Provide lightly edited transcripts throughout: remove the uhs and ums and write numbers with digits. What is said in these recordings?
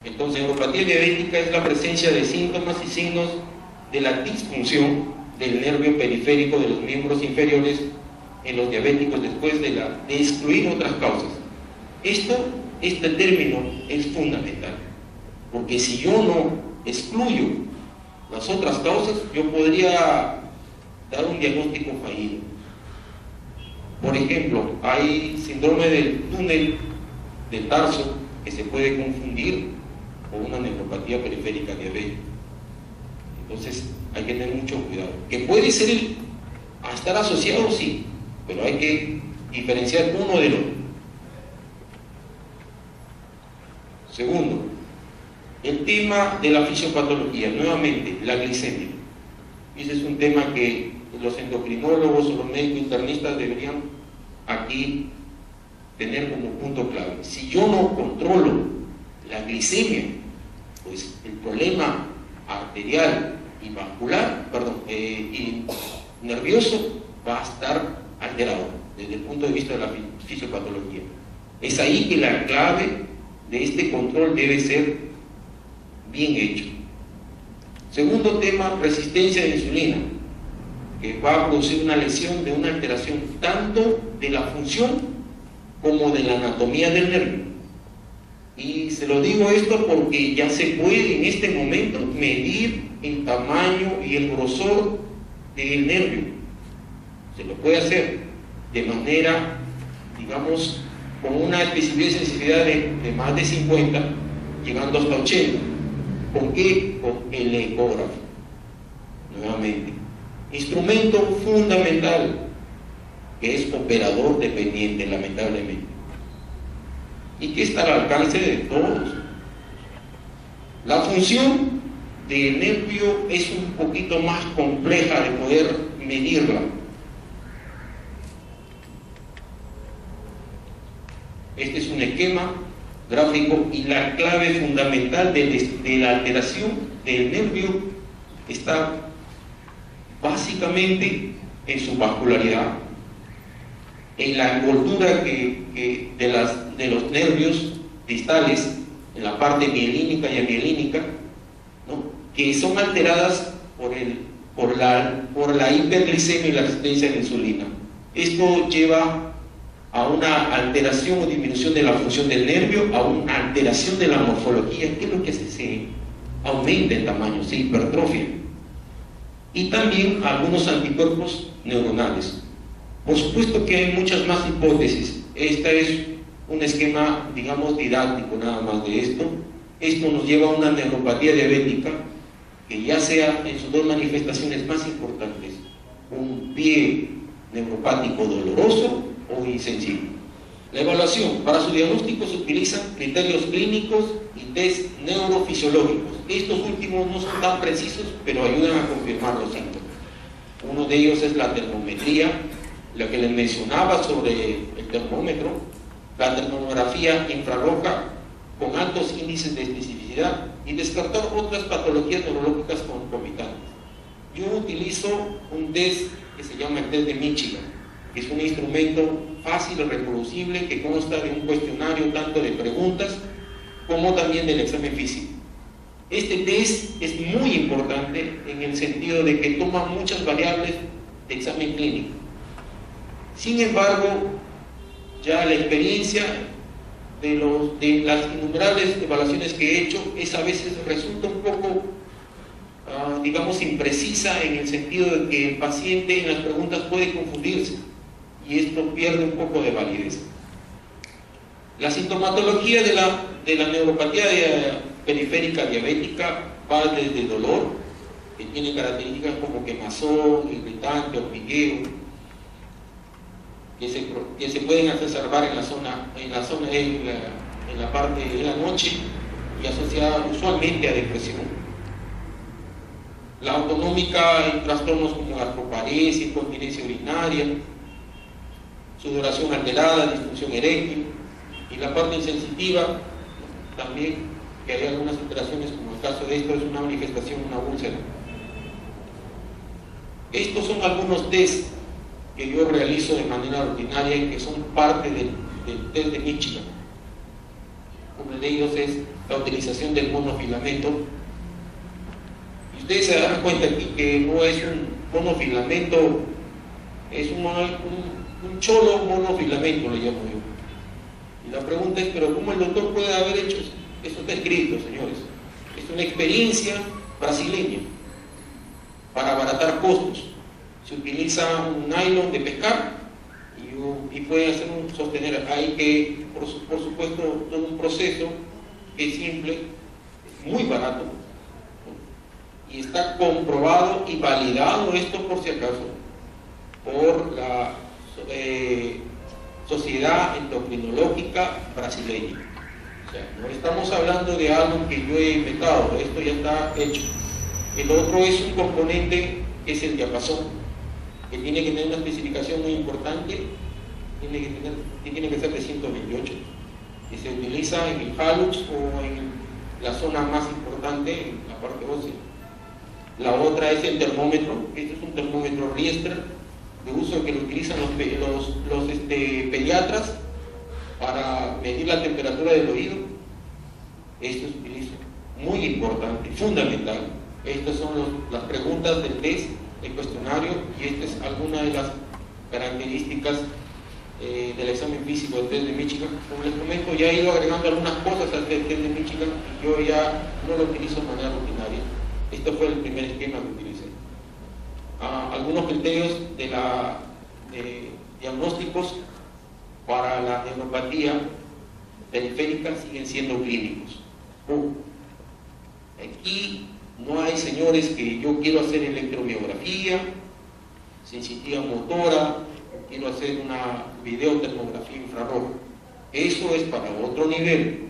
Entonces, neuropatía diabética es la presencia de síntomas y signos de la disfunción del nervio periférico de los miembros inferiores en los diabéticos después de excluir otras causas. Este término es fundamental, porque si yo no excluyo las otras causas, yo podría dar un diagnóstico fallido. Por ejemplo, hay síndrome del túnel de tarso que se puede confundir con una neuropatía periférica diabética. Entonces hay que tener mucho cuidado. Que puede ser estar asociado, sí, pero hay que diferenciar uno del otro. Segundo, el tema de la fisiopatología, nuevamente, la glicemia. Ese es un tema que los endocrinólogos o los médicos internistas deberían aquí tener como punto clave. Si yo no controlo la glicemia, pues el problema arterial y vascular, y nervioso va a estar alterado desde el punto de vista de la fisiopatología. Es ahí que la clave de este control debe ser bien hecho. Segundo tema, resistencia a la insulina, que va a producir una lesión de una alteración tanto de la función como de la anatomía del nervio. Y se lo digo esto porque ya se puede en este momento medir el tamaño y el grosor del nervio. Se lo puede hacer de manera, digamos, con una especificidad de sensibilidad de más de 50, llegando hasta 80. ¿Con qué? Con el ecógrafo. Nuevamente, instrumento fundamental que es operador dependiente, lamentablemente, y que está al alcance de todos. La función del nervio es un poquito más compleja de poder medirla. Este es un esquema gráfico y la clave fundamental de la alteración del nervio está básicamente en su vascularidad, en la envoltura de los nervios distales, en la parte mielínica y amielínica, ¿no?, que son alteradas por la hiperglicemia y la resistencia a la insulina. Esto lleva a una alteración o disminución de la función del nervio, a una alteración de la morfología. ¿Qué es lo que hace? Se aumenta el tamaño, se hipertrofia. Y también algunos anticuerpos neuronales. Por supuesto que hay muchas más hipótesis. Esta es un esquema, digamos, didáctico nada más de esto. Esto nos lleva a una neuropatía diabética que ya sea en sus dos manifestaciones más importantes, un pie neuropático doloroso o insensible. La evaluación. Para su diagnóstico se utilizan criterios clínicos y test neurofisiológicos. Estos últimos no son tan precisos, pero ayudan a confirmar los síntomas. Uno de ellos es la termometría, la que les mencionaba sobre el termómetro, la termografía infrarroja con altos índices de especificidad y descartar otras patologías neurológicas concomitantes. Yo utilizo un test que se llama el test de Michigan, que es un instrumento fácil y reproducible que consta de un cuestionario tanto de preguntas como también del examen físico. Este test es muy importante en el sentido de que toma muchas variables de examen clínico. Sin embargo, ya la experiencia de las innumerables evaluaciones que he hecho a veces resulta un poco, digamos, imprecisa, en el sentido de que el paciente en las preguntas puede confundirse y esto pierde un poco de validez. La sintomatología de la neuropatía periférica diabética va desde dolor, que tiene características como quemazón, irritante, hormigueo, que se pueden exacerbar en la parte de la noche y asociada usualmente a depresión. La autonómica en trastornos como gastroparesia, incontinencia urinaria, sudoración alterada, disfunción eréctil, y la parte insensitiva también, que hay algunas alteraciones, como el caso de esto es una manifestación, una úlcera. Estos son algunos test que yo realizo de manera rutinaria y que son parte del test de Michigan. Uno de ellos es la utilización del monofilamento. Y ustedes se dan cuenta aquí que no es un monofilamento, es un cholo monofilamento, le llamo yo. Y la pregunta es, ¿pero cómo el doctor puede haber hecho eso? Eso está escrito, señores. Es una experiencia brasileña para abaratar costos. Se utiliza un nylon de pescar y puede hacer un sostener. Hay que, por supuesto, todo un proceso que es simple, es muy barato, ¿no? Y está comprobado y validado esto, por si acaso, por la Sociedad Endocrinológica Brasileña. O sea, no estamos hablando de algo que yo he inventado, esto ya está hecho. El otro es un componente que es el diapasón, que tiene que tener una especificación muy importante, tiene que ser de 128, que se utiliza en el hallux o en la zona más importante, en la parte ósea. La otra es el termómetro. Este es un termómetro Riester de uso que lo utilizan los pediatras para medir la temperatura del oído. Esto se utiliza, muy importante, fundamental. Estas son las preguntas del test, el cuestionario, y esta es alguna de las características del examen físico del test de Michigan. Como les comento, ya he ido agregando algunas cosas al test de Michigan y yo ya no lo utilizo de manera rutinaria. Este fue el primer esquema que utilicé. Algunos criterios de diagnósticos para la neuropatía periférica siguen siendo clínicos. Aquí no hay, señores, que yo quiero hacer electromiografía, sensitiva motora, quiero hacer una videotermografía infrarroja. Eso es para otro nivel,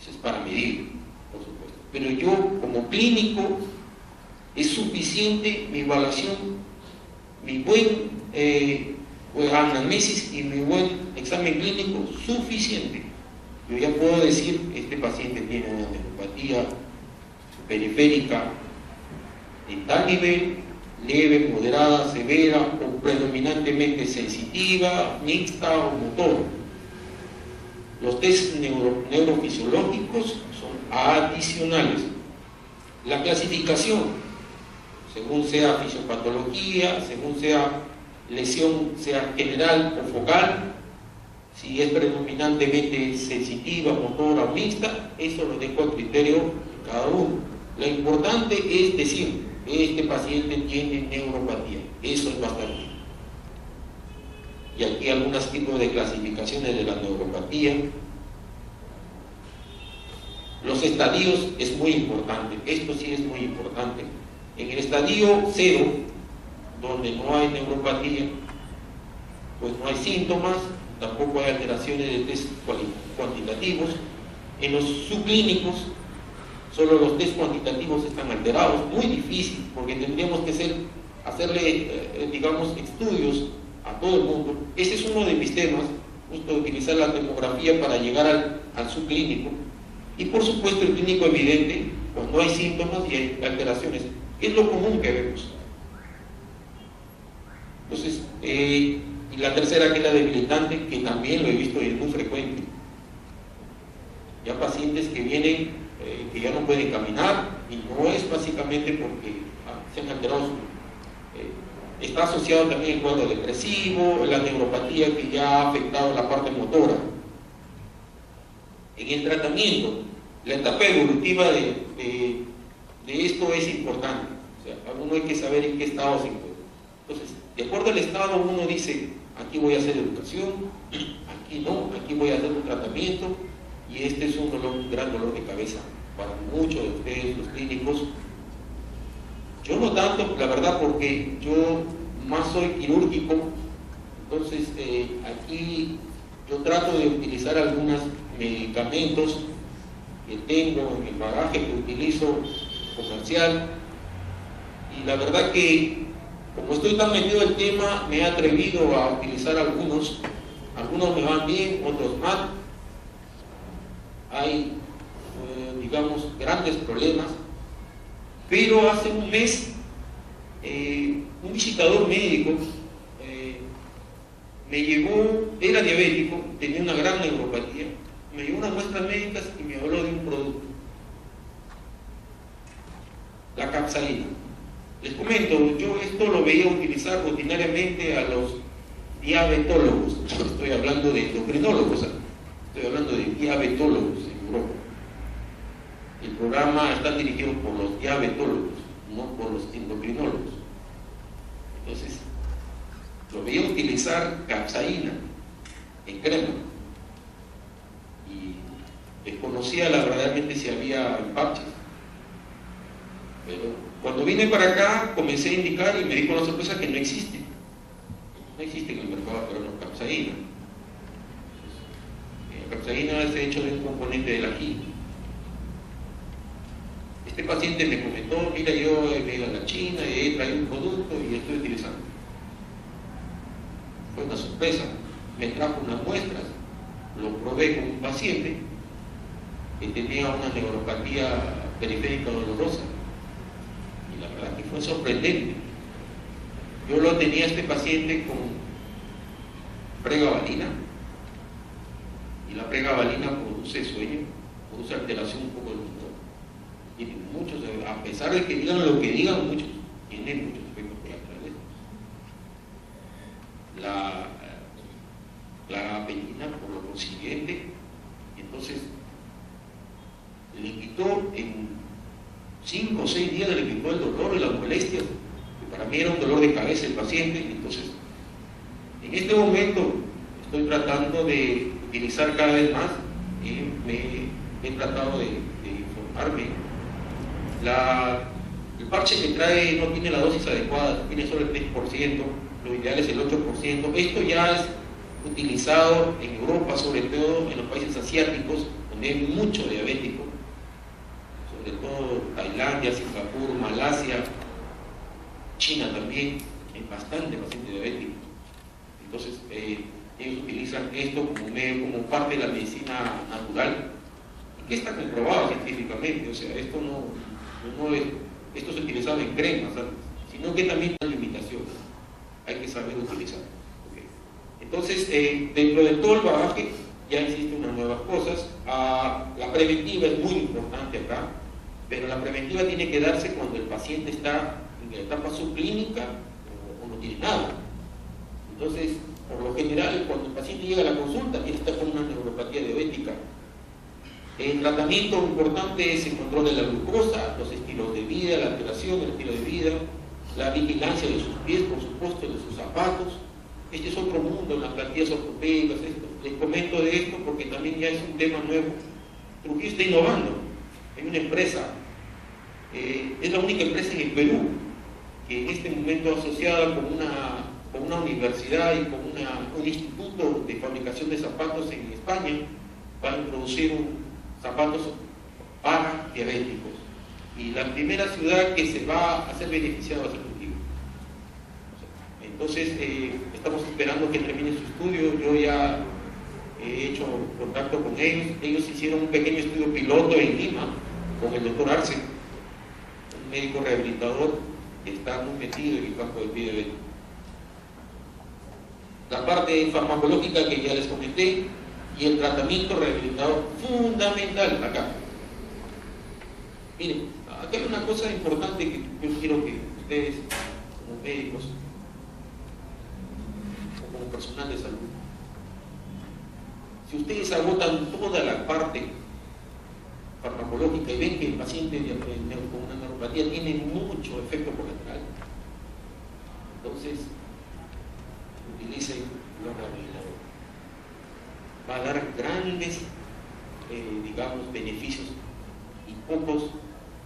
eso es para medir, por supuesto. Pero yo, como clínico, es suficiente mi evaluación, mi buen anamnesis y mi buen examen clínico, suficiente. Yo ya puedo decir, este paciente tiene una neuropatía periférica en tal nivel, leve, moderada, severa o predominantemente sensitiva, mixta o motor. Los test neurofisiológicos son adicionales. La clasificación, según sea fisiopatología, según sea lesión, sea general o focal, si es predominantemente sensitiva, motora o mixta, eso lo dejo al criterio de cada uno. Lo importante es decir, este paciente tiene neuropatía, eso es bastante. Y aquí algunos tipos de clasificaciones de la neuropatía. Los estadios es muy importante, esto sí es muy importante. En el estadio 0, donde no hay neuropatía, pues no hay síntomas, tampoco hay alteraciones de test cuantitativos. En los subclínicos, solo los test cuantitativos están alterados, muy difícil, porque tendríamos que hacerle, digamos, estudios a todo el mundo. Ese es uno de mis temas, justo utilizar la tomografía para llegar al subclínico. Y por supuesto el clínico evidente, cuando hay síntomas y hay alteraciones, es lo común que vemos. Entonces, y la tercera, que es la debilitante, que también lo he visto y es muy frecuente. Ya pacientes que vienen, que ya no pueden caminar, y no es básicamente porque se han alterado está asociado también el cuadro depresivo, la neuropatía que ya ha afectado la parte motora. En el tratamiento, la etapa evolutiva de esto es importante. O sea, uno hay que saber en qué estado se encuentra. Entonces, de acuerdo al estado, uno dice, aquí voy a hacer educación, aquí no, aquí voy a hacer un tratamiento, y este es un gran dolor de cabeza para muchos de ustedes, los clínicos. Yo no tanto, la verdad, porque yo más soy quirúrgico, entonces aquí yo trato de utilizar algunos medicamentos que tengo en el bagaje que utilizo comercial, y la verdad que como estoy tan metido en el tema, me he atrevido a utilizar algunos me van bien, otros mal. Hay, digamos, grandes problemas, pero hace un mes un visitador médico me llegó, era diabético, tenía una gran neuropatía, me dio unas muestras médicas y me habló de un producto, la capsaína. Les comento, yo esto lo veía utilizar rutinariamente a los diabetólogos. No estoy hablando de endocrinólogos, estoy hablando de diabetólogos en Europa. El programa está dirigido por los diabetólogos, no por los endocrinólogos. Entonces, lo veía utilizar capsaína en crema y desconocía verdaderamente si había parches. Pero cuando vine para acá comencé a indicar y me di con la sorpresa que no existe. No existe en el mercado peruano capsaína. La capsaína es hecho de un componente del ají. Este paciente me comentó, mira, yo he ido a la China y he traído un producto y estoy utilizando. Fue una sorpresa. Me trajo unas muestras, lo probé con un paciente que tenía una neuropatía periférica dolorosa. Y la verdad que fue sorprendente. Yo lo tenía este paciente con pregabalina, y la pregabalina produce sueño, produce alteración un poco del humor. Tiene muchos, a pesar de que digan lo que digan, muchos, tiene muchos efectos colaterales. La gabapentina, por lo consiguiente, entonces le quitó en 5 o 6 días, le quitó el dolor y la molestia, que para mí era un dolor de cabeza el paciente. Entonces, en este momento estoy tratando de utilizar cada vez más, me he tratado de informarme. El parche que trae no tiene la dosis adecuada, tiene solo el 3%, lo ideal es el 8%. Esto ya es utilizado en Europa, sobre todo en los países asiáticos, donde hay mucho diabético, sobre todo Tailandia, Singapur, Malasia, China también, hay bastante paciente diabético. Entonces, ellos utilizan esto como parte de la medicina natural, y que está comprobado científicamente. O sea, esto esto se utilizaba en cremas, ¿sabes? Sino que también hay limitaciones, hay que saber utilizar. Okay. Entonces, dentro de todo el bagaje ya existen unas nuevas cosas. La preventiva es muy importante acá, pero la preventiva tiene que darse cuando el paciente está en la etapa subclínica o no tiene nada. Entonces, por lo general, cuando el paciente llega a la consulta, tiene que estar con una neuropatía diabética. El tratamiento importante es el control de la glucosa, los estilos de vida, la alteración del estilo de vida, la vigilancia de sus pies, por supuesto, de sus zapatos. Este es otro mundo, las plantillas ortopédicas, esto. Les comento de esto porque también ya es un tema nuevo. Trujillo está innovando. Hay una empresa, es la única empresa en el Perú que en este momento asociada con una universidad y con un instituto de fabricación de zapatos en España, va a introducir zapatos para diabéticos. Y la primera ciudad que se va a hacer beneficiada va a ser Trujillo. Entonces, estamos esperando que termine su estudio. Yo ya he hecho contacto con ellos. Ellos hicieron un pequeño estudio piloto en Lima con el doctor Arce, un médico rehabilitador que está muy metido en el campo del pie diabético. La parte farmacológica que ya les comenté y el tratamiento rehabilitador fundamental acá. Miren, acá hay una cosa importante que yo quiero que ustedes, como médicos o como personal de salud, si ustedes agotan toda la parte farmacológica y ven que el paciente con una neuropatía tiene mucho efecto colateral, entonces utilicen los rehabilitadores. Va a dar grandes, digamos, beneficios y pocos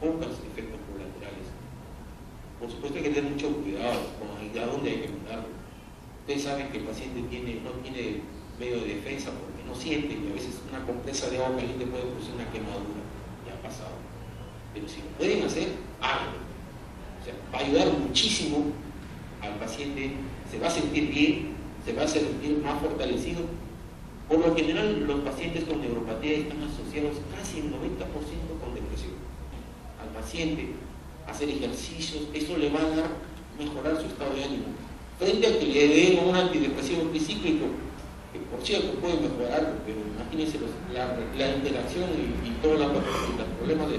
efectos colaterales. Por supuesto hay que tener mucho cuidado con a dónde hay que mandarlo. Ustedes saben que el paciente no tiene medio de defensa porque no siente, y a veces una compresa de agua caliente puede producir una quemadura. Ya ha pasado. Pero si lo pueden hacer, háganlo. O sea, va a ayudar muchísimo al paciente, se va a sentir bien, se va a sentir más fortalecido. Por lo general, los pacientes con neuropatía están asociados casi el 90% con depresión. Al paciente, hacer ejercicios, eso le va a dar, mejorar su estado de ánimo. Frente a que le den un antidepresivo tricíclico, que por cierto puede mejorar, pero imagínense la interacción y todos los problemas de